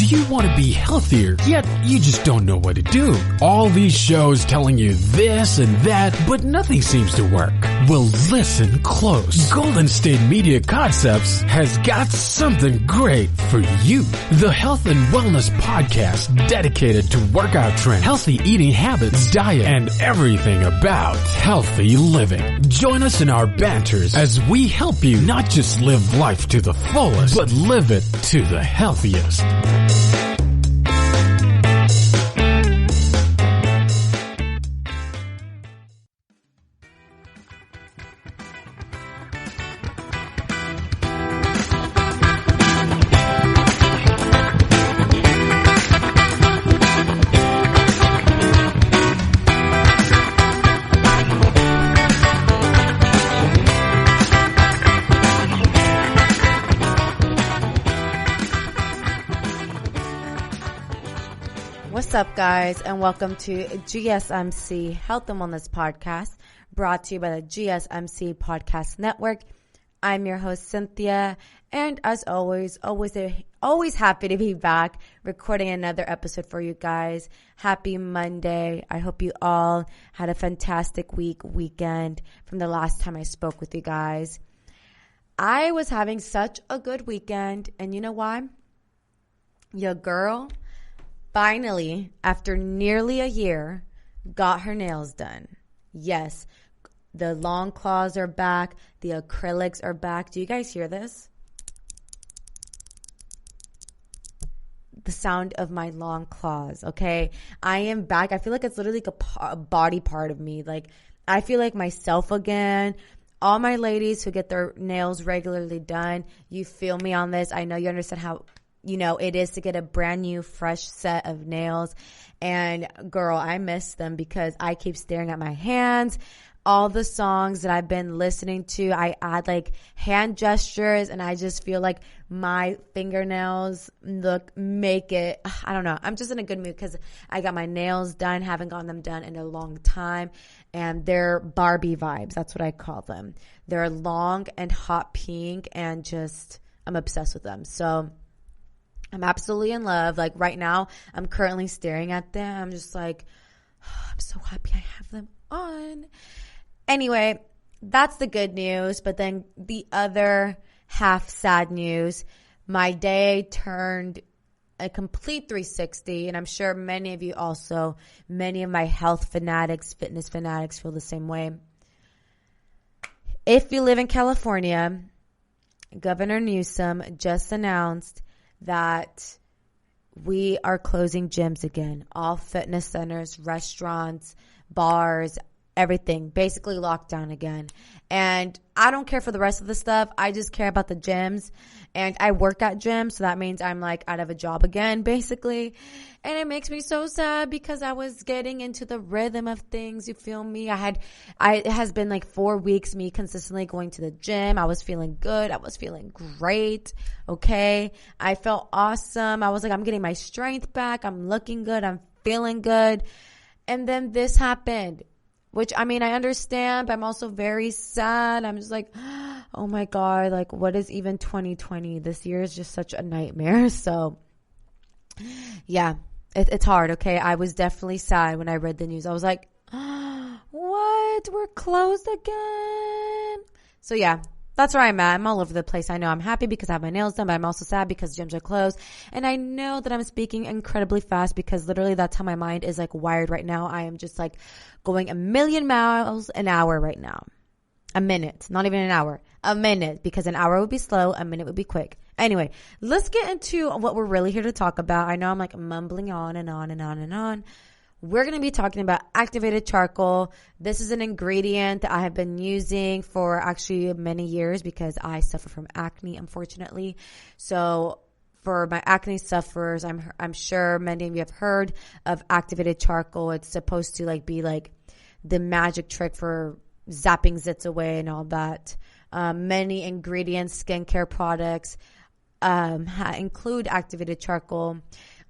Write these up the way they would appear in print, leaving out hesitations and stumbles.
Do you want to be healthier, yet you just don't know what to do? All these shows telling you this and that, but nothing seems to work. Well, listen close. Golden State Media Concepts has got something great for you. The Health and Wellness Podcast dedicated to workout trends, healthy eating habits, diet, and everything about healthy living. Join us in our banters as we help you not just live life to the fullest, but live it to the healthiest. What's up, guys, and welcome to GSMC Health and Wellness Podcast, brought to you by the GSMC Podcast Network. I'm your host, Cynthia, and as always happy to be back recording another episode for you guys. Happy Monday. I hope you all had a fantastic weekend from the last time I spoke with you guys. I was having such a good weekend, and you know why? Your girl finally, after nearly a year, got her nails done. Yes, the long claws are back. The acrylics are back. Do you guys hear this? The sound of my long claws, okay? I am back. I feel like it's literally like a body part of me. Like, I feel like myself again. All my ladies who get their nails regularly done, you feel me on this. I know you understand how it is to get a brand new, fresh set of nails. And girl, I miss them because I keep staring at my hands. All the songs that I've been listening to, I add like hand gestures, and I just feel like my fingernails make it. I don't know. I'm just in a good mood because I got my nails done. Haven't gotten them done in a long time. And they're Barbie vibes. That's what I call them. They're long and hot pink, and just, I'm obsessed with them. So I'm absolutely in love. Like right now, I'm currently staring at them. I'm just like, oh, I'm so happy I have them on. Anyway, that's the good news. But then the other half sad news, my day turned a complete 360. And I'm sure many of you also, many of my health fanatics, fitness fanatics feel the same way. If you live in California, Governor Newsom just announced that we are closing gyms again. All fitness centers, restaurants, bars, everything basically locked down again. And I don't care for the rest of the stuff. I just care about the gyms. And I work at gyms, so that means I'm like out of a job again, basically. And it makes me so sad because I was getting into the rhythm of things. You feel me? It has been like 4 weeks, me consistently going to the gym. I was feeling good. I was feeling great. Okay. I felt awesome. I was like, I'm getting my strength back. I'm looking good. I'm feeling good. And then this happened. Which, I mean, I understand, but I'm also very sad. I'm just like, oh my God, like what is even 2020? This year is just such a nightmare. So yeah, it's hard. Okay. I was definitely sad when I read the news. I was like, what? We're closed again. So yeah, that's where I'm at. I'm all over the place. I know I'm happy because I have my nails done, but I'm also sad because gyms are closed. And I know that I'm speaking incredibly fast because literally that's how my mind is like wired right now. I am just like going a million miles an hour right now. A minute, not even an hour, a minute, because an hour would be slow, a minute would be quick. Anyway, let's get into what we're really here to talk about. I know I'm like mumbling on and on and on and on. We're going to be talking about activated charcoal. This is an ingredient that I have been using for actually many years because I suffer from acne, unfortunately. So for my acne sufferers, I'm sure many of you have heard of activated charcoal. It's supposed to like be like the magic trick for zapping zits away and all that. Many ingredients, skincare products include activated charcoal.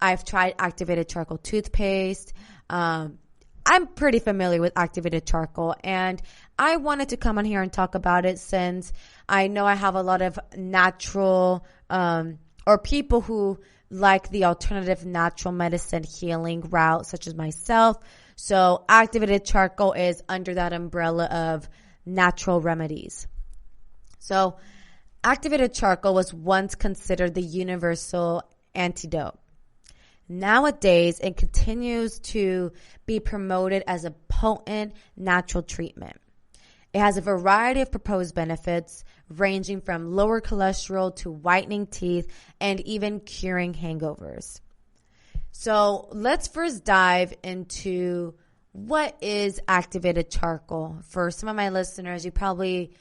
I've tried activated charcoal toothpaste. I'm pretty familiar with activated charcoal, and I wanted to come on here and talk about it since I know I have a lot of natural or people who like the alternative natural medicine healing route, such as myself. So activated charcoal is under that umbrella of natural remedies. So activated charcoal was once considered the universal antidote. Nowadays, it continues to be promoted as a potent natural treatment. It has a variety of proposed benefits, ranging from lower cholesterol to whitening teeth and even curing hangovers. So let's first dive into what is activated charcoal. For some of my listeners, you probably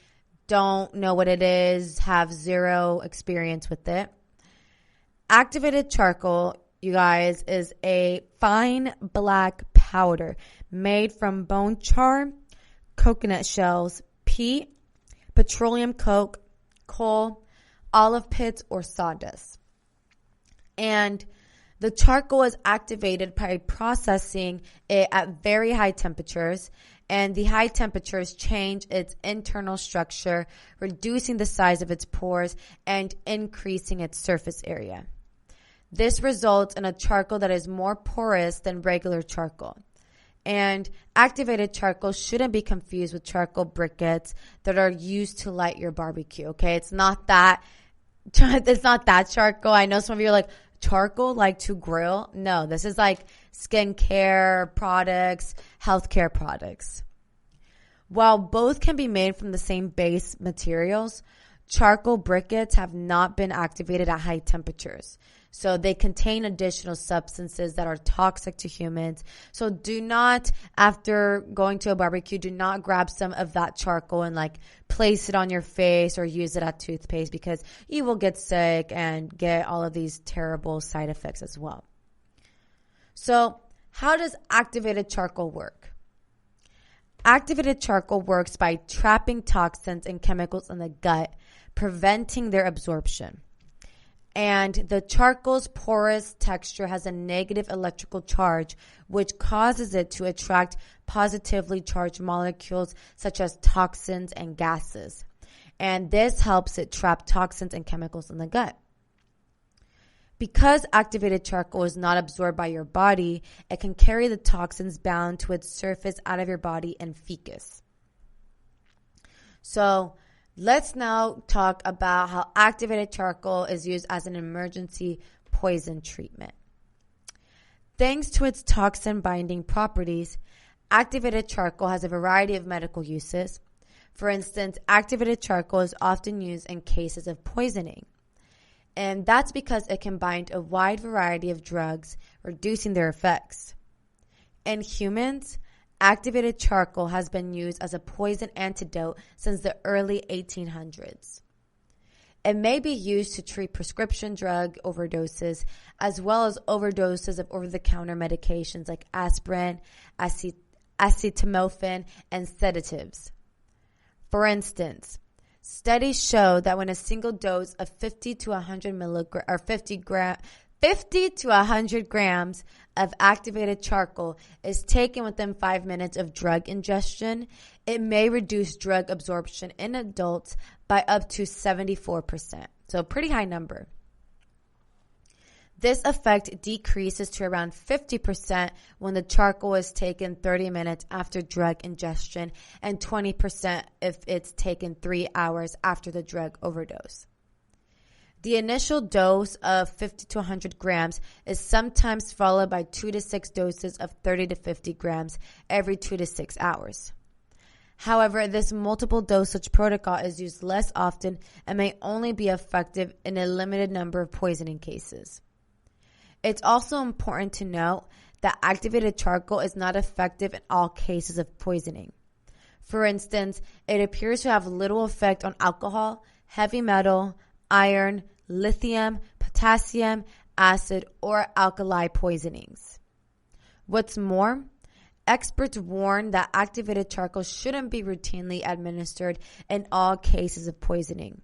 don't know what it is, have zero experience with it. Activated charcoal, you guys, is a fine black powder made from bone char, coconut shells, peat, petroleum coke, coal, olive pits, or sawdust. And the charcoal is activated by processing it at very high temperatures, and the high temperatures change its internal structure, reducing the size of its pores and increasing its surface area. This results in a charcoal that is more porous than regular charcoal. And activated charcoal shouldn't be confused with charcoal briquettes that are used to light your barbecue, okay? It's not that charcoal. I know some of you are like, charcoal like to grill? No, this is like skincare products, healthcare products. While both can be made from the same base materials, charcoal briquettes have not been activated at high temperatures. So they contain additional substances that are toxic to humans. So do not, after going to a barbecue, do not grab some of that charcoal and like place it on your face or use it as toothpaste, because you will get sick and get all of these terrible side effects as well. So how does activated charcoal work? Activated charcoal works by trapping toxins and chemicals in the gut, preventing their absorption. And the charcoal's porous texture has a negative electrical charge, which causes it to attract positively charged molecules such as toxins and gases. And this helps it trap toxins and chemicals in the gut. Because activated charcoal is not absorbed by your body, it can carry the toxins bound to its surface out of your body in fecus. So let's now talk about how activated charcoal is used as an emergency poison treatment. Thanks to its toxin-binding properties, activated charcoal has a variety of medical uses. For instance, activated charcoal is often used in cases of poisoning. And that's because it can bind a wide variety of drugs, reducing their effects. In humans, activated charcoal has been used as a poison antidote since the early 1800s. It may be used to treat prescription drug overdoses, as well as overdoses of over-the-counter medications like aspirin, acetaminophen, and sedatives. For instance, studies show that when a single dose of 50 to 100 grams of activated charcoal is taken within 5 minutes of drug ingestion, it may reduce drug absorption in adults by up to 74%. So a pretty high number. This effect decreases to around 50% when the charcoal is taken 30 minutes after drug ingestion, and 20% if it's taken 3 hours after the drug overdose. The initial dose of 50 to 100 grams is sometimes followed by 2 to 6 doses of 30 to 50 grams every 2 to 6 hours. However, this multiple dosage protocol is used less often and may only be effective in a limited number of poisoning cases. It's also important to note that activated charcoal is not effective in all cases of poisoning. For instance, it appears to have little effect on alcohol, heavy metal, iron, lithium, potassium, acid, or alkali poisonings. What's more, experts warn that activated charcoal shouldn't be routinely administered in all cases of poisoning.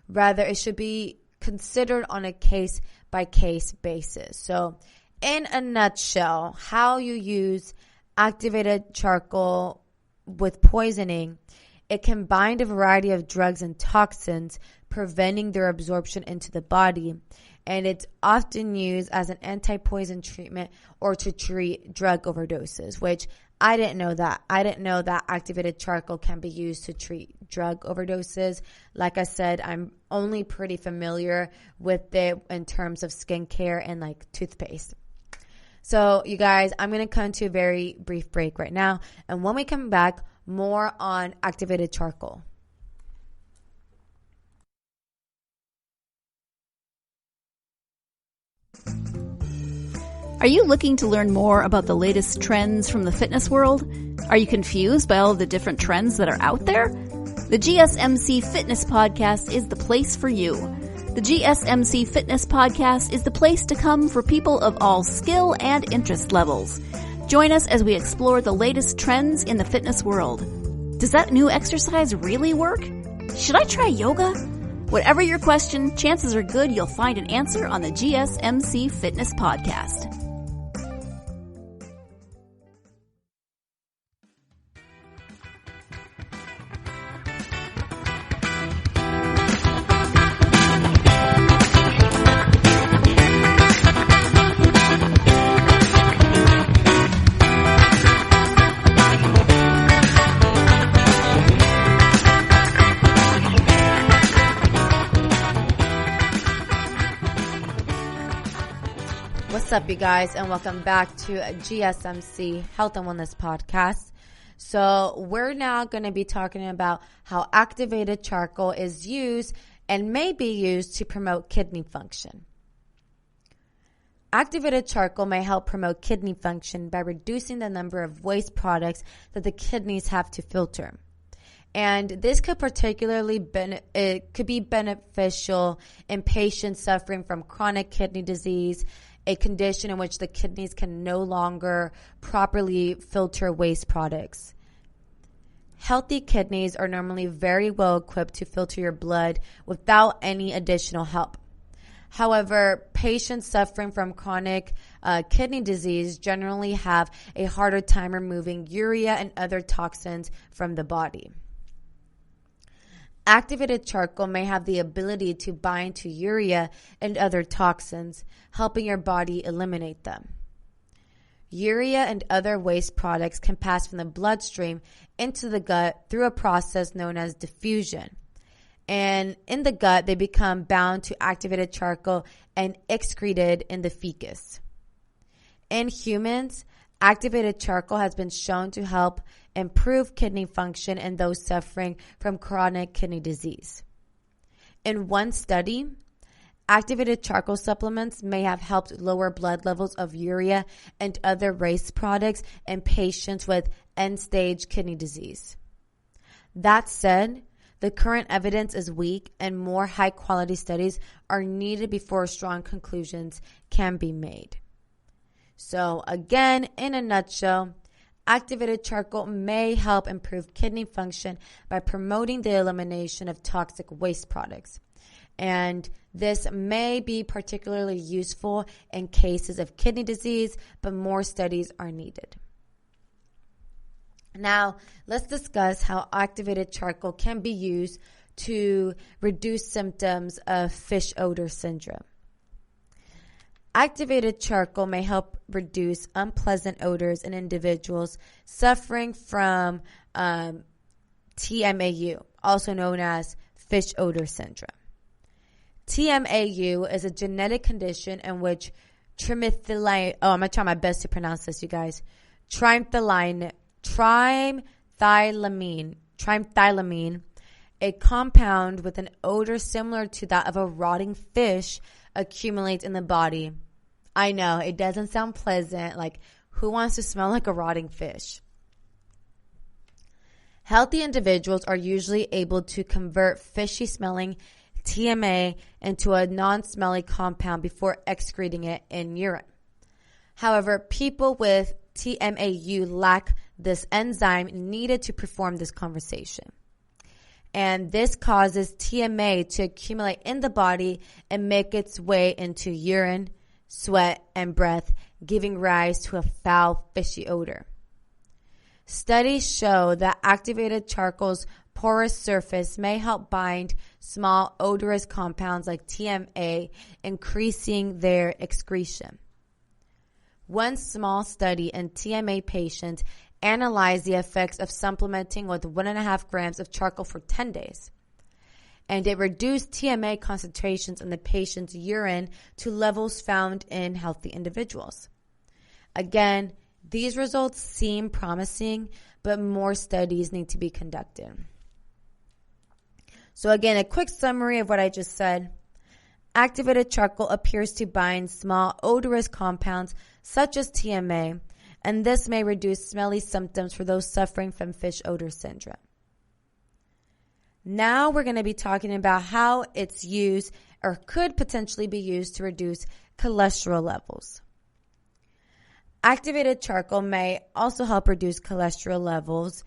Rather, it should be considered on a case-by-case basis. So, in a nutshell, how you use activated charcoal with poisoning: it can bind a variety of drugs and toxins, preventing their absorption into the body, and it's often used as an anti-poison treatment or to treat drug overdoses, which I didn't know that. I didn't know that activated charcoal can be used to treat drug overdoses. Like I said, I'm only pretty familiar with it in terms of skincare and like toothpaste. So you guys, I'm going to come to a very brief break right now. And when we come back, more on activated charcoal. Are you looking to learn more about the latest trends from the fitness world? Are you confused by all of the different trends that are out there? The GSMC Fitness Podcast is the place for you. The GSMC Fitness Podcast is the place to come for people of all skill and interest levels. Join us as we explore the latest trends in the fitness world. Does that new exercise really work? Should I try yoga? Whatever your question, chances are good you'll find an answer on the GSMC Fitness Podcast. What's up, you guys, and welcome back to GSMC Health and Wellness Podcast. So we're now going to be talking about how activated charcoal is used and may be used to promote kidney function. Activated charcoal may help promote kidney function by reducing the number of waste products that the kidneys have to filter. And this could particularly be beneficial in patients suffering from chronic kidney disease, a condition in which the kidneys can no longer properly filter waste products. Healthy kidneys are normally very well equipped to filter your blood without any additional help. However, patients suffering from chronic kidney disease generally have a harder time removing urea and other toxins from the body. Activated charcoal may have the ability to bind to urea and other toxins, helping your body eliminate them. Urea and other waste products can pass from the bloodstream into the gut through a process known as diffusion. And in the gut, they become bound to activated charcoal and excreted in the fecus. In humans, activated charcoal has been shown to help improve kidney function in those suffering from chronic kidney disease. In one study, activated charcoal supplements may have helped lower blood levels of urea and other waste products in patients with end-stage kidney disease. That said, the current evidence is weak and more high-quality studies are needed before strong conclusions can be made. So again, in a nutshell, activated charcoal may help improve kidney function by promoting the elimination of toxic waste products. And this may be particularly useful in cases of kidney disease, but more studies are needed. Now, let's discuss how activated charcoal can be used to reduce symptoms of fish odor syndrome. Activated charcoal may help reduce unpleasant odors in individuals suffering from TMAU, also known as fish odor syndrome. TMAU is a genetic condition in which I'm going to try my best to pronounce this, you guys. Trimethylamine, a compound with an odor similar to that of a rotting fish, accumulates in the body. I know, it doesn't sound pleasant. Like, who wants to smell like a rotting fish? Healthy individuals are usually able to convert fishy-smelling TMA into a non-smelly compound before excreting it in urine. However, people with TMAU lack this enzyme needed to perform this conversion. And this causes TMA to accumulate in the body and make its way into urine, sweat, and breath, giving rise to a foul, fishy odor. Studies show that activated charcoal's porous surface may help bind small odorous compounds like TMA, increasing their excretion. One small study in TMA patients analyzed the effects of supplementing with 1.5 grams of charcoal for 10 days. And it reduced TMA concentrations in the patient's urine to levels found in healthy individuals. Again, these results seem promising, but more studies need to be conducted. So again, a quick summary of what I just said. Activated charcoal appears to bind small odorous compounds such as TMA, and this may reduce smelly symptoms for those suffering from fish odor syndrome. Now we're going to be talking about how it's used or could potentially be used to reduce cholesterol levels. Activated charcoal may also help reduce cholesterol levels,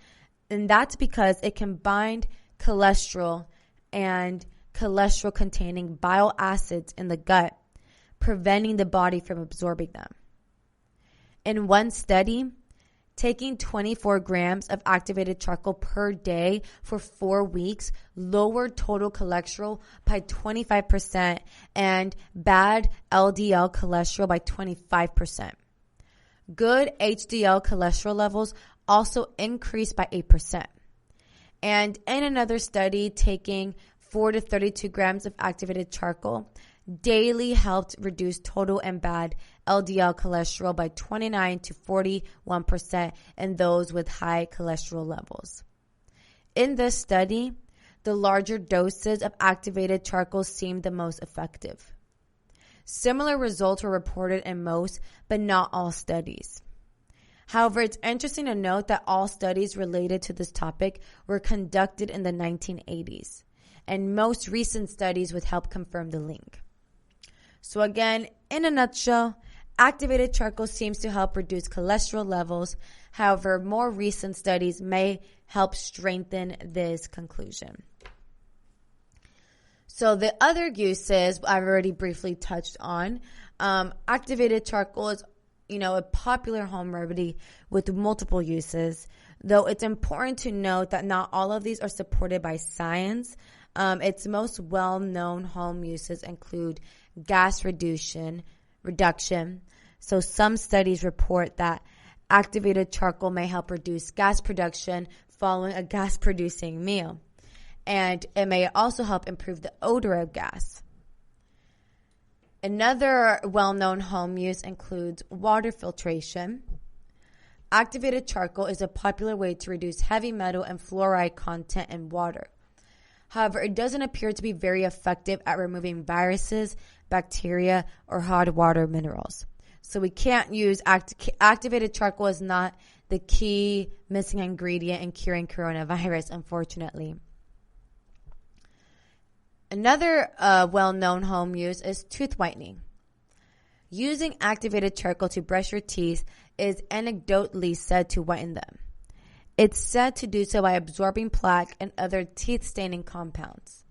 and that's because it can bind cholesterol and cholesterol-containing bile acids in the gut, preventing the body from absorbing them. In one study, taking 24 grams of activated charcoal per day for 4 weeks lowered total cholesterol by 25% and bad LDL cholesterol by 25%. Good HDL cholesterol levels also increased by 8%. And in another study, taking 4 to 32 grams of activated charcoal daily helped reduce total and bad LDL cholesterol by 29 to 41% in those with high cholesterol levels. In this study, the larger doses of activated charcoal seemed the most effective. Similar results were reported in most, but not all studies. However, it's interesting to note that all studies related to this topic were conducted in the 1980s, and most recent studies would help confirm the link. So again, in a nutshell, activated charcoal seems to help reduce cholesterol levels. However, more recent studies may help strengthen this conclusion. So the other uses I've already briefly touched on. Activated charcoal is, a popular home remedy with multiple uses, though it's important to note that not all of these are supported by science. Its most well-known home uses include gas reduction. So some studies report that activated charcoal may help reduce gas production following a gas-producing meal. And it may also help improve the odor of gas. Another well-known home use includes water filtration. Activated charcoal is a popular way to reduce heavy metal and fluoride content in water. However, it doesn't appear to be very effective at removing viruses, bacteria, or hot water minerals. So we can't use activated charcoal is not the key missing ingredient in curing coronavirus, unfortunately. Another well-known home use is tooth whitening. Using activated charcoal to brush your teeth is anecdotally said to whiten them. It's said to do so by absorbing plaque and other teeth-staining compounds.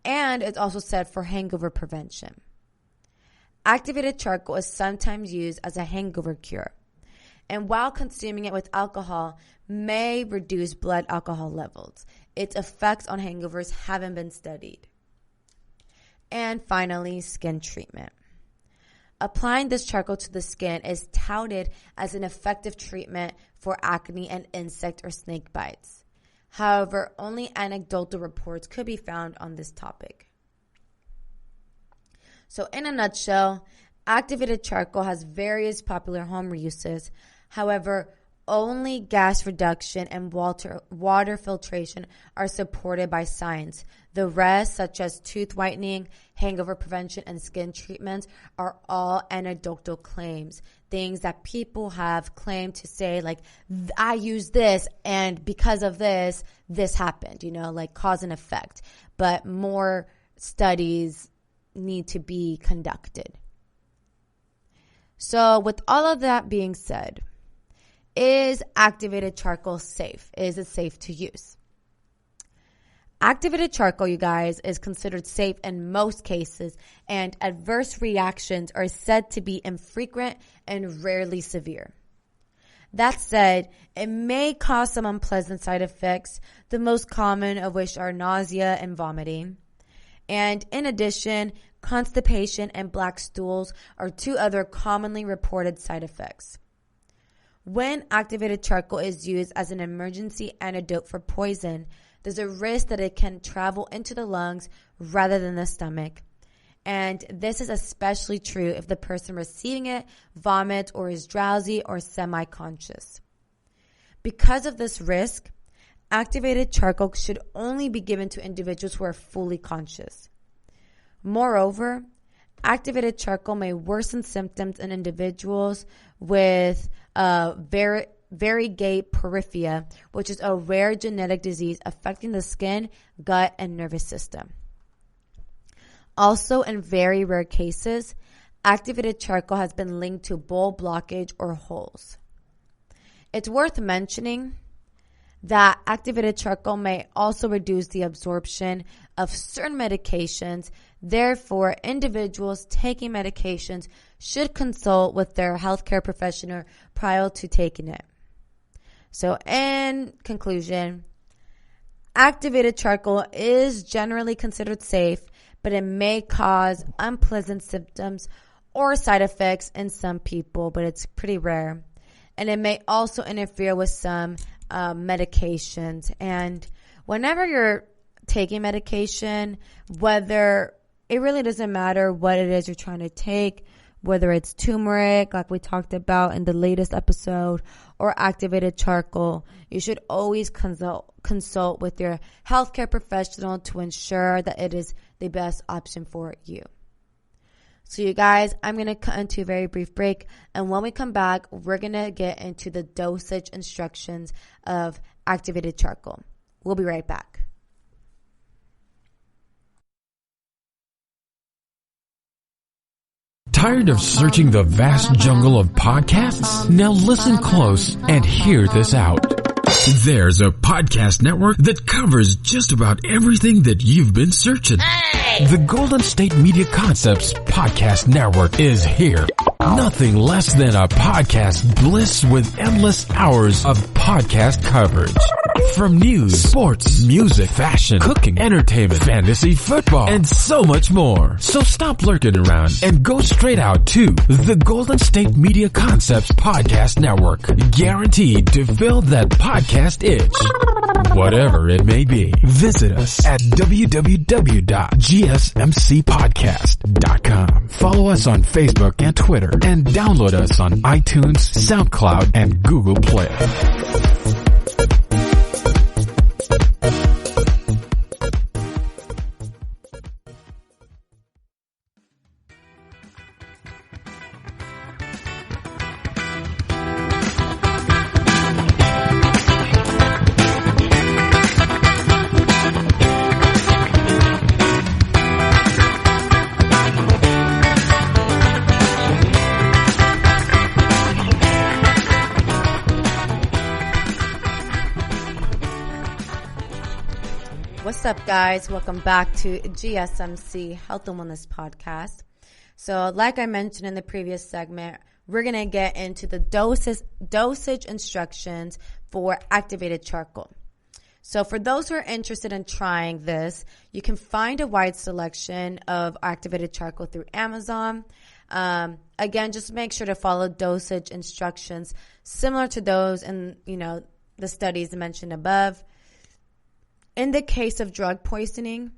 And it's also said for hangover prevention. Activated charcoal is sometimes used as a hangover cure. And while consuming it with alcohol may reduce blood alcohol levels, its effects on hangovers haven't been studied. And finally, skin treatment. Applying this charcoal to the skin is touted as an effective treatment for acne and insect or snake bites. However, only anecdotal reports could be found on this topic. So in a nutshell, activated charcoal has various popular home uses. However, only gas reduction and water filtration are supported by science. The rest, such as tooth whitening, hangover prevention, and skin treatments, are all anecdotal claims. Things that people have claimed to say, like, I use this, and because of this, this happened, like cause and effect. But more studies need to be conducted. So with all of that being said, is activated charcoal safe? Is it safe to use? Activated charcoal, you guys, is considered safe in most cases, and adverse reactions are said to be infrequent and rarely severe. That said, it may cause some unpleasant side effects, the most common of which are nausea and vomiting. And in addition, constipation and black stools are two other commonly reported side effects. When activated charcoal is used as an emergency antidote for poison, there's a risk that it can travel into the lungs rather than the stomach. And this is especially true if the person receiving it vomits or is drowsy or semi-conscious. Because of this risk, activated charcoal should only be given to individuals who are fully conscious. Moreover, activated charcoal may worsen symptoms in individuals with varigate porphyria, which is a rare genetic disease affecting the skin, gut, and nervous system. Also, in very rare cases, activated charcoal has been linked to bowel blockage or holes. It's worth mentioning that activated charcoal may also reduce the absorption of certain medications. Therefore, individuals taking medications should consult with their healthcare professional prior to taking it. So, in conclusion, activated charcoal is generally considered safe, but it may cause unpleasant symptoms or side effects in some people, but it's pretty rare. And it may also interfere with some medications. And whenever you're taking medication, whether it really doesn't matter what it is you're trying to take, whether it's turmeric, like we talked about in the latest episode, or activated charcoal, you should always consult with your healthcare professional to ensure that it is the best option for you. So you guys, I'm going to cut into a very brief break. And when we come back, we're going to get into the dosage instructions of activated charcoal. We'll be right back. Tired of searching the vast jungle of podcasts? Now listen close and hear this out. There's a podcast network that covers just about everything that you've been searching. The Golden State Media Concepts Podcast Network is here. Nothing less than a podcast bliss with endless hours of podcast coverage. From news, sports, music, fashion, cooking, entertainment, fantasy, football, and so much more. So stop lurking around and go straight out to the Golden State Media Concepts Podcast Network. Guaranteed to fill that podcast itch. Whatever it may be. Visit us at www.gsmcpodcast.com. Follow us on Facebook and Twitter, and download us on iTunes, SoundCloud, and Google Play. What's up, guys? Welcome back to GSMC Health and Wellness Podcast. So like I mentioned in the previous segment, we're going to get into the dosage instructions for activated charcoal. So for those who are interested in trying this, you can find a wide selection of activated charcoal through Amazon. Again, just make sure to follow dosage instructions similar to those in, the studies mentioned above. In the case of drug poisoning,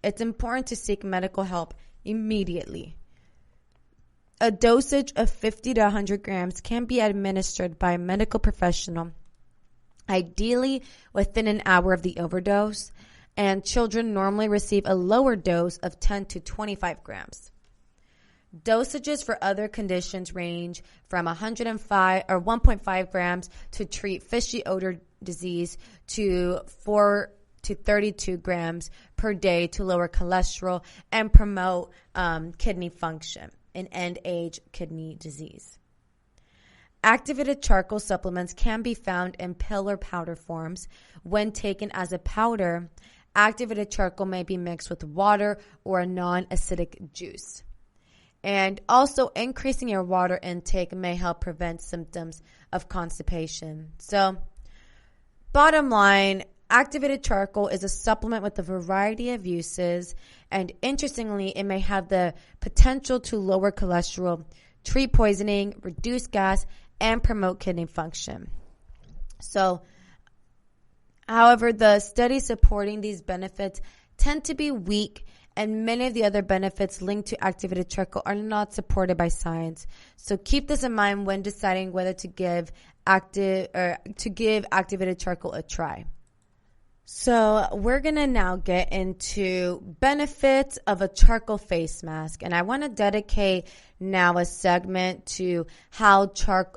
it's important to seek medical help immediately. A dosage of 50 to 100 grams can be administered by a medical professional, ideally within an hour of the overdose, and children normally receive a lower dose of 10 to 25 grams. Dosages for other conditions range from 1.5 grams to treat fishy odor disease to 4 to 32 grams per day to lower cholesterol and promote kidney function in end-age kidney disease. Activated charcoal supplements can be found in pill or powder forms. When taken as a powder, activated charcoal may be mixed with water or a non-acidic juice. And also increasing your water intake may help prevent symptoms of constipation. So, bottom line, activated charcoal is a supplement with a variety of uses, and interestingly, it may have the potential to lower cholesterol, treat poisoning, reduce gas, and promote kidney function. So, however, the studies supporting these benefits tend to be weak, and many of the other benefits linked to activated charcoal are not supported by science. So keep this in mind when deciding whether to give activated charcoal a try. So we're going to now get into benefits of a charcoal face mask. And I want to dedicate now a segment to how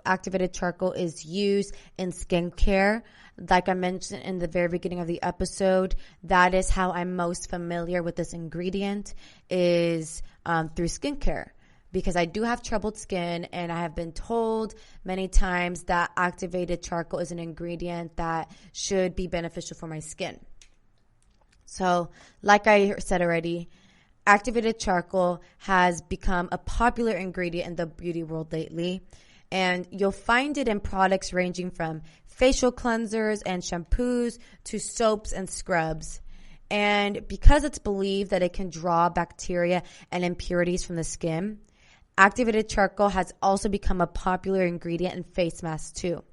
activated charcoal is used in skincare. Like I mentioned in the very beginning of the episode, that is how I'm most familiar with this ingredient is through skincare. Because I do have troubled skin, and I have been told many times that activated charcoal is an ingredient that should be beneficial for my skin. So, like I said already, activated charcoal has become a popular ingredient in the beauty world lately. And you'll find it in products ranging from facial cleansers and shampoos to soaps and scrubs. And because it's believed that it can draw bacteria and impurities from the skin, activated charcoal has also become a popular ingredient in face masks too.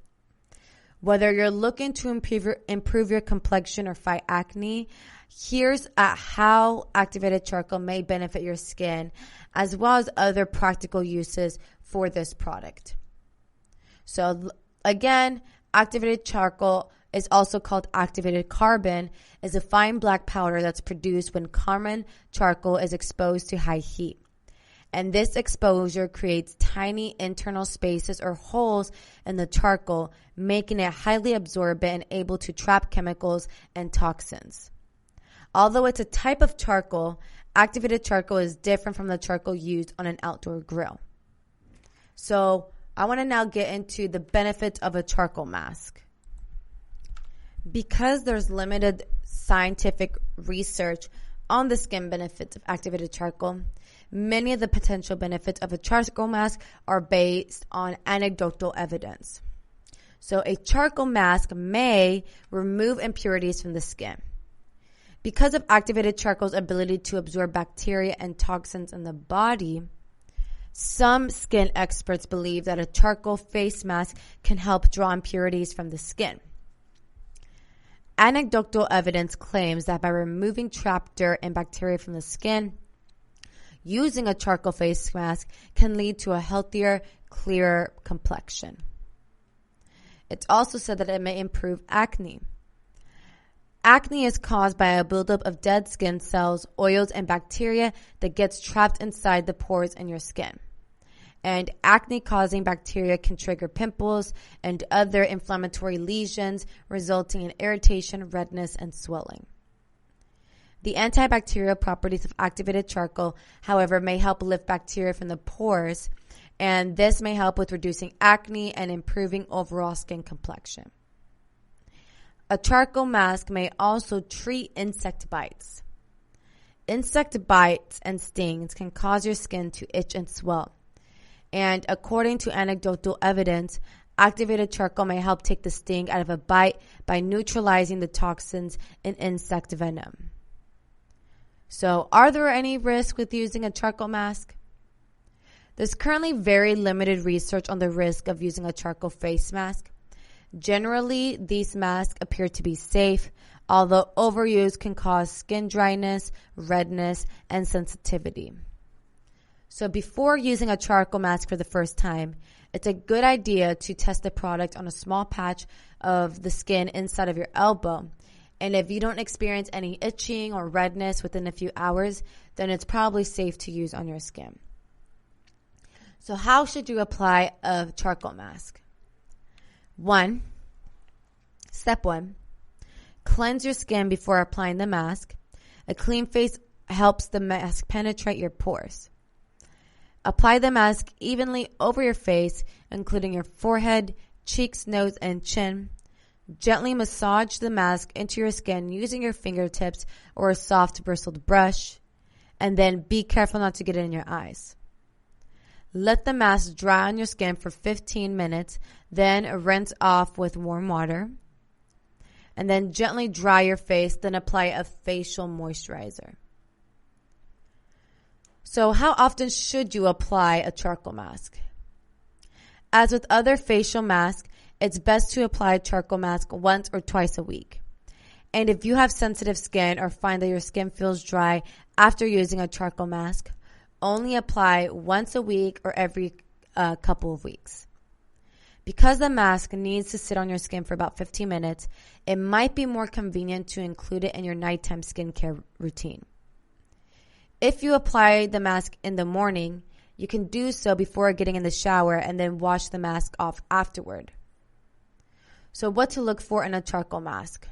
Whether you're looking to improve your complexion or fight acne, here's how activated charcoal may benefit your skin, as well as other practical uses for this product. So again, activated charcoal is also called activated carbon, is a fine black powder that's produced when common charcoal is exposed to high heat. And this exposure creates tiny internal spaces or holes in the charcoal, making it highly absorbent and able to trap chemicals and toxins. Although it's a type of charcoal, activated charcoal is different from the charcoal used on an outdoor grill. So I want to now get into the benefits of a charcoal mask. Because there's limited scientific research on the skin benefits of activated charcoal, many of the potential benefits of a charcoal mask are based on anecdotal evidence. So a charcoal mask may remove impurities from the skin. Because of activated charcoal's ability to absorb bacteria and toxins in the body, some skin experts believe that a charcoal face mask can help draw impurities from the skin. Anecdotal evidence claims that by removing trapped dirt and bacteria from the skin, using a charcoal face mask can lead to a healthier, clearer complexion. It's also said that it may improve acne. Acne is caused by a buildup of dead skin cells, oils, and bacteria that gets trapped inside the pores in your skin. And acne-causing bacteria can trigger pimples and other inflammatory lesions, resulting in irritation, redness, and swelling. The antibacterial properties of activated charcoal, however, may help lift bacteria from the pores, and this may help with reducing acne and improving overall skin complexion. A charcoal mask may also treat insect bites. Insect bites and stings can cause your skin to itch and swell. And according to anecdotal evidence, activated charcoal may help take the sting out of a bite by neutralizing the toxins in insect venom. So, are there any risks with using a charcoal mask? There's currently very limited research on the risk of using a charcoal face mask. Generally, these masks appear to be safe, although overuse can cause skin dryness, redness, and sensitivity. So before using a charcoal mask for the first time, it's a good idea to test the product on a small patch of the skin inside of your elbow. And if you don't experience any itching or redness within a few hours, then it's probably safe to use on your skin. So how should you apply a charcoal mask? Step 1, cleanse your skin before applying the mask. A clean face helps the mask penetrate your pores. Apply the mask evenly over your face, including your forehead, cheeks, nose, and chin. Gently massage the mask into your skin using your fingertips or a soft bristled brush. And then be careful not to get it in your eyes. Let the mask dry on your skin for 15 minutes, then rinse off with warm water. And then gently dry your face, then apply a facial moisturizer. So how often should you apply a charcoal mask? As with other facial masks, it's best to apply a charcoal mask once or twice a week. And if you have sensitive skin or find that your skin feels dry after using a charcoal mask, only apply once a week or every couple of weeks. Because the mask needs to sit on your skin for about 15 minutes, it might be more convenient to include it in your nighttime skincare routine. If you apply the mask in the morning, you can do so before getting in the shower and then wash the mask off afterward. So what to look for in a charcoal mask?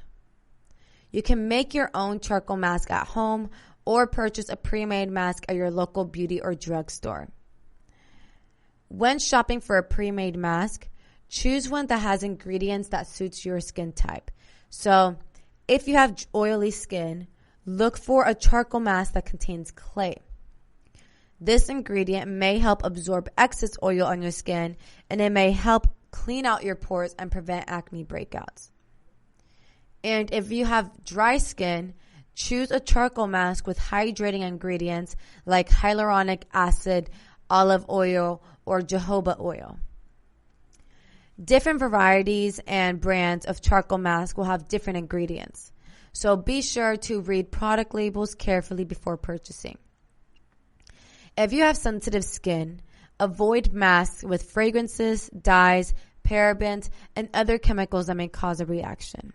You can make your own charcoal mask at home or purchase a pre-made mask at your local beauty or drugstore. When shopping for a pre-made mask, choose one that has ingredients that suits your skin type. So if you have oily skin, look for a charcoal mask that contains clay. This ingredient may help absorb excess oil on your skin, and it may help clean out your pores and prevent acne breakouts. And if you have dry skin, choose a charcoal mask with hydrating ingredients like hyaluronic acid, olive oil, or jojoba oil. Different varieties and brands of charcoal mask will have different ingredients, so be sure to read product labels carefully before purchasing. If you have sensitive skin, avoid masks with fragrances, dyes, parabens, and other chemicals that may cause a reaction.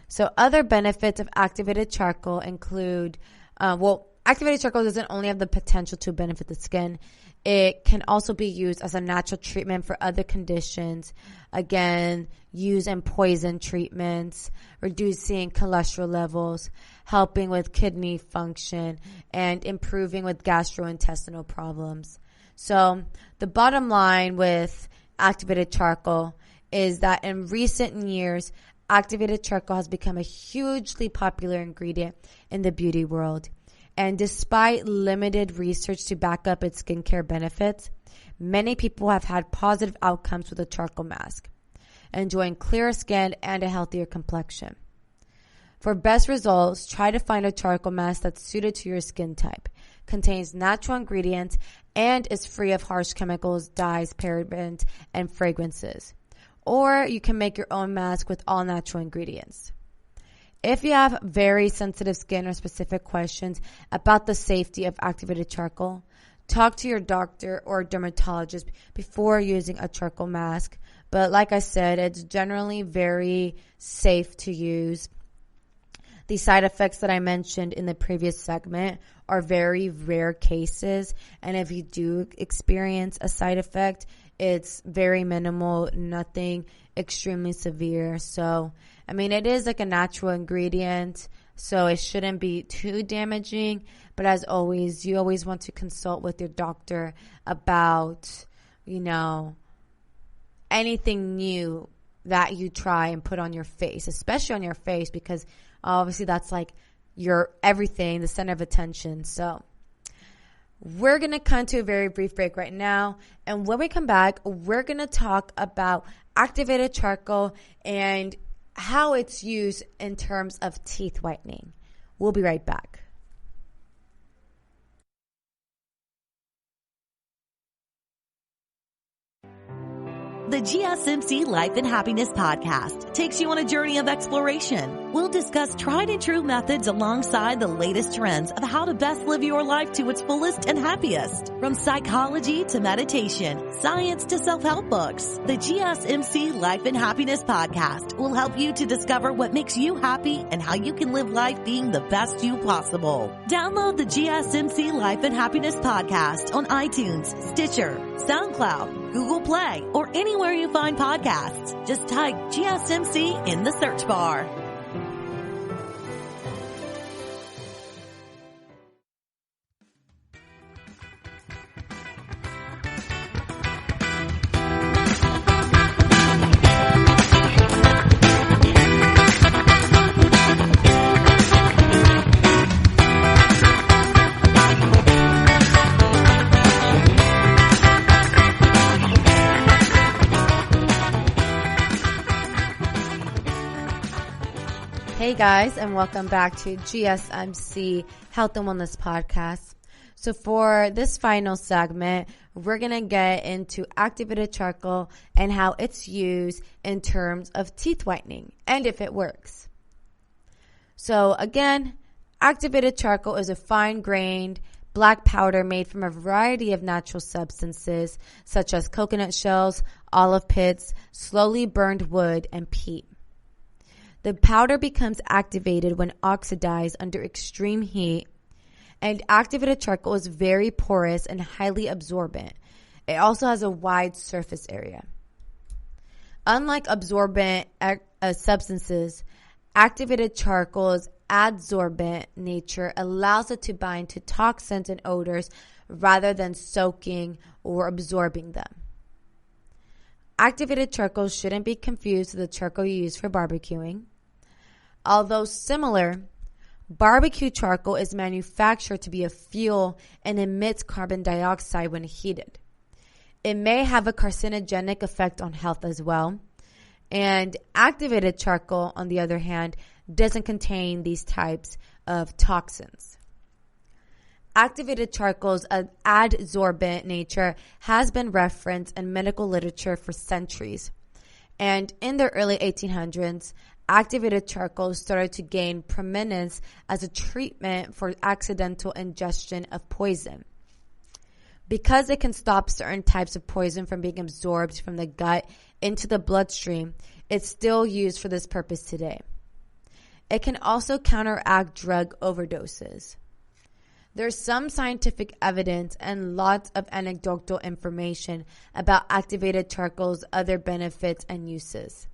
So other benefits of activated charcoal include, activated charcoal doesn't only have the potential to benefit the skin, it can also be used as a natural treatment for other conditions. Again, used in poison treatments, reducing cholesterol levels, helping with kidney function, and improving with gastrointestinal problems. So the bottom line with activated charcoal is that in recent years, activated charcoal has become a hugely popular ingredient in the beauty world. And despite limited research to back up its skincare benefits, many people have had positive outcomes with a charcoal mask, enjoying clearer skin and a healthier complexion. For best results, try to find a charcoal mask that's suited to your skin type, contains natural ingredients, and is free of harsh chemicals, dyes, parabens, and fragrances. Or you can make your own mask with all natural ingredients. If you have very sensitive skin or specific questions about the safety of activated charcoal, talk to your doctor or dermatologist before using a charcoal mask. But like I said, it's generally very safe to use. The side effects that I mentioned in the previous segment are very rare cases. And if you do experience a side effect, it's very minimal, nothing extremely severe. So, I mean, it is like a natural ingredient, so it shouldn't be too damaging. But as always, you always want to consult with your doctor about, anything new that you try and put on your face, especially on your face, because obviously that's like your everything, the center of attention. So we're going to come to a very brief break right now. And when we come back, we're going to talk about activated charcoal and how it's used in terms of teeth whitening. We'll be right back. The GSMC Life and Happiness podcast takes you on a journey of exploration. We'll discuss tried and true methods alongside the latest trends of how to best live your life to its fullest and happiest. From psychology to meditation, science to self-help books, the GSMC Life and Happiness podcast will help you to discover what makes you happy and how you can live life being the best you possible. Download the GSMC Life and Happiness podcast on iTunes, Stitcher, SoundCloud, Google Play, or anywhere you find podcasts. Just type GSMC in the search bar. Hey guys, and welcome back to GSMC Health and Wellness Podcast. So for this final segment, we're going to get into activated charcoal and how it's used in terms of teeth whitening and if it works. So again, activated charcoal is a fine-grained black powder made from a variety of natural substances such as coconut shells, olive pits, slowly burned wood, and peat. The powder becomes activated when oxidized under extreme heat, and activated charcoal is very porous and highly absorbent. It also has a wide surface area. Unlike absorbent substances, activated charcoal's adsorbent nature allows it to bind to toxins and odors rather than soaking or absorbing them. Activated charcoal shouldn't be confused with the charcoal you use for barbecuing. Although similar, barbecue charcoal is manufactured to be a fuel and emits carbon dioxide when heated. It may have a carcinogenic effect on health as well. And activated charcoal, on the other hand, doesn't contain these types of toxins. Activated charcoal's adsorbent nature has been referenced in medical literature for centuries. And in the early 1800s, activated charcoal started to gain prominence as a treatment for accidental ingestion of poison. Because it can stop certain types of poison from being absorbed from the gut into the bloodstream, it's still used for this purpose today. It can also counteract drug overdoses. There's some scientific evidence and lots of anecdotal information about activated charcoal's other benefits and uses.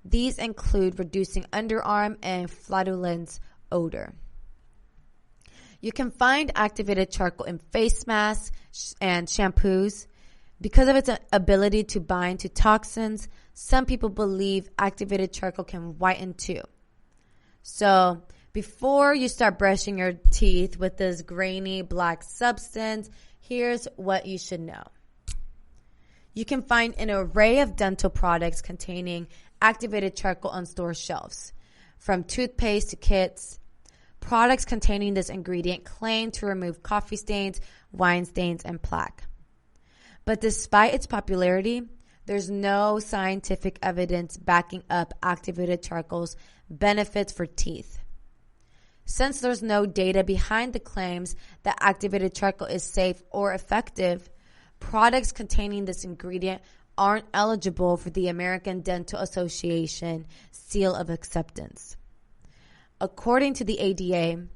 These include reducing underarm and flatulence odor. You can find activated charcoal in face masks and shampoos. Because of its ability to bind to toxins, some people believe activated charcoal can whiten too. So, before you start brushing your teeth with this grainy black substance, here's what you should know. You can find an array of dental products containing activated charcoal on store shelves, from toothpaste to kits. Products containing this ingredient claim to remove coffee stains, wine stains, and plaque. But despite its popularity, there's no scientific evidence backing up activated charcoal's benefits for teeth. Since there's no data behind the claims that activated charcoal is safe or effective, products containing this ingredient aren't eligible for the American Dental Association seal of acceptance. According to the ADA,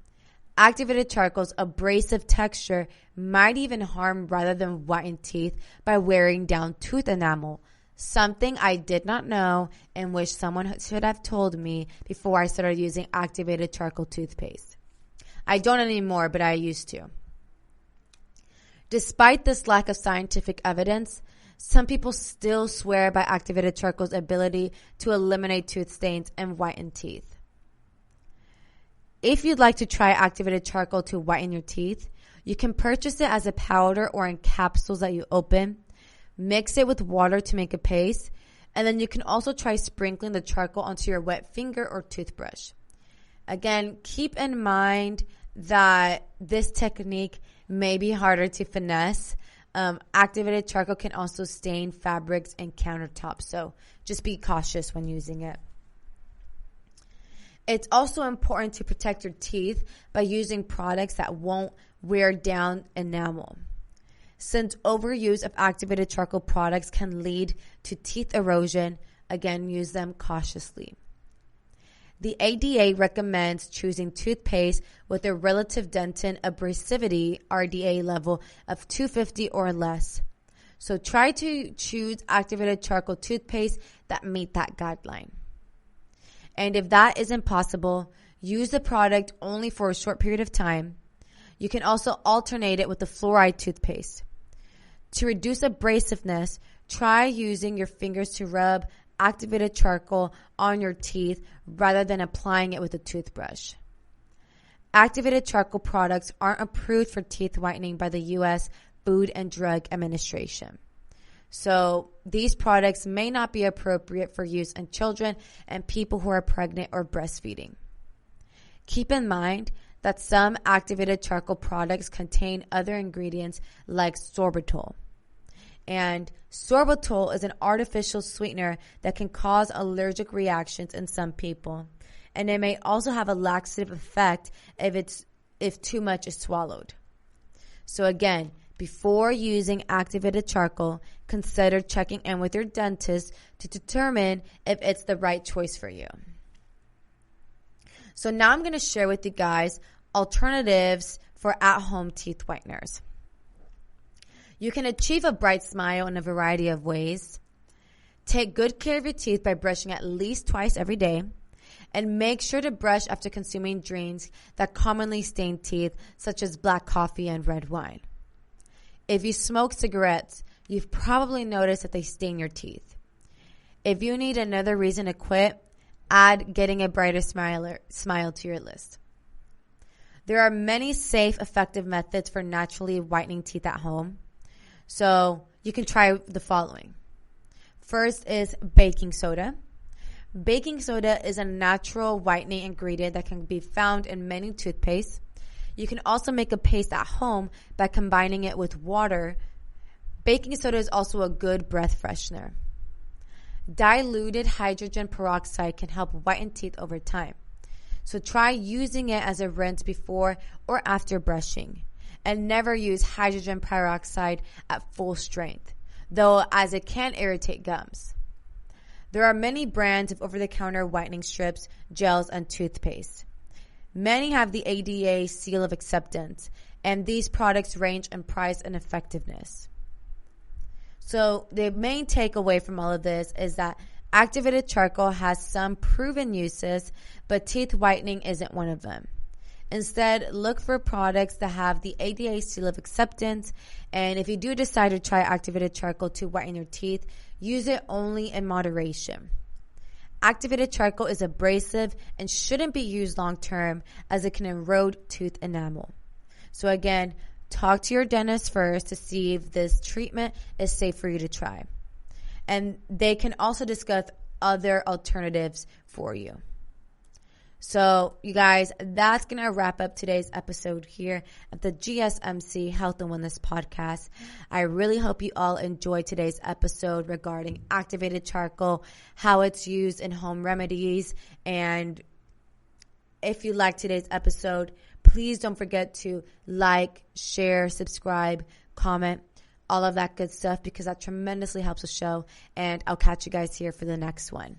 activated charcoal's abrasive texture might even harm rather than whiten teeth by wearing down tooth enamel, something I did not know and wish someone should have told me before I started using activated charcoal toothpaste. I don't anymore, but I used to. Despite this lack of scientific evidence, some people still swear by activated charcoal's ability to eliminate tooth stains and whiten teeth. If you'd like to try activated charcoal to whiten your teeth, you can purchase it as a powder or in capsules that you open, mix it with water to make a paste, and then you can also try sprinkling the charcoal onto your wet finger or toothbrush. Again, keep in mind that this technique may be harder to finesse. Activated charcoal can also stain fabrics and countertops, so just be cautious when using it. It's also important to protect your teeth by using products that won't wear down enamel. Since overuse of activated charcoal products can lead to teeth erosion, again, use them cautiously. The ADA recommends choosing toothpaste with a relative dentin abrasivity RDA level of 250 or less. So try to choose activated charcoal toothpaste that meet that guideline. And if that isn't possible, use the product only for a short period of time. You can also alternate it with the fluoride toothpaste. To reduce abrasiveness, try using your fingers to rub activated charcoal on your teeth rather than applying it with a toothbrush. Activated charcoal products aren't approved for teeth whitening by the U.S. Food and Drug Administration. So these products may not be appropriate for use in children and people who are pregnant or breastfeeding. Keep in mind that some activated charcoal products contain other ingredients like sorbitol. And sorbitol is an artificial sweetener that can cause allergic reactions in some people. And it may also have a laxative effect if too much is swallowed. So again, before using activated charcoal, consider checking in with your dentist to determine if it's the right choice for you. So now I'm going to share with you guys alternatives for at-home teeth whiteners. You can achieve a bright smile in a variety of ways. Take good care of your teeth by brushing at least twice every day. And make sure to brush after consuming drinks that commonly stain teeth, such as black coffee and red wine. If you smoke cigarettes, you've probably noticed that they stain your teeth. If you need another reason to quit, add getting a brighter smile to your list. There are many safe, effective methods for naturally whitening teeth at home. So you can try the following. First is baking soda. Baking soda is a natural whitening ingredient that can be found in many toothpastes. You can also make a paste at home by combining it with water. Baking soda is also a good breath freshener. Diluted hydrogen peroxide can help whiten teeth over time. So try using it as a rinse before or after brushing. And never use hydrogen peroxide at full strength, though as it can irritate gums. There are many brands of over-the-counter whitening strips, gels, and toothpaste. Many have the ADA seal of acceptance, and these products range in price and effectiveness. So the main takeaway from all of this is that activated charcoal has some proven uses, but teeth whitening isn't one of them. Instead, look for products that have the ADA seal of acceptance, and if you do decide to try activated charcoal to whiten your teeth, use it only in moderation. Activated charcoal is abrasive and shouldn't be used long term as it can erode tooth enamel. So again, talk to your dentist first to see if this treatment is safe for you to try. And they can also discuss other alternatives for you. So, you guys, that's going to wrap up today's episode here at the GSMC Health and Wellness Podcast. I really hope you all enjoyed today's episode regarding activated charcoal, how it's used in home remedies. And if you liked today's episode, please don't forget to like, share, subscribe, comment, all of that good stuff, because that tremendously helps the show. And I'll catch you guys here for the next one.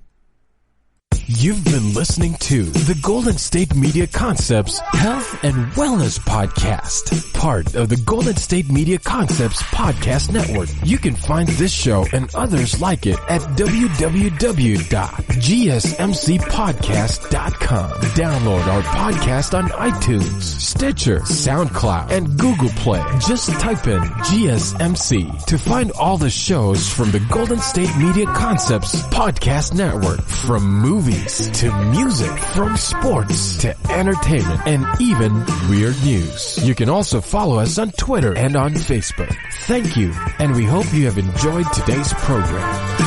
You've been listening to the Golden State Media Concepts Health and Wellness Podcast, part of the Golden State Media Concepts Podcast Network. You can find this show and others like it at www.gsmcpodcast.com. Download our podcast on iTunes, Stitcher, SoundCloud, and Google Play. Just type in GSMC to find all the shows from the Golden State Media Concepts Podcast Network, from movies to music, from sports to entertainment, and even weird news. You can also follow us on Twitter and on Facebook. Thank you, and we hope you have enjoyed today's program.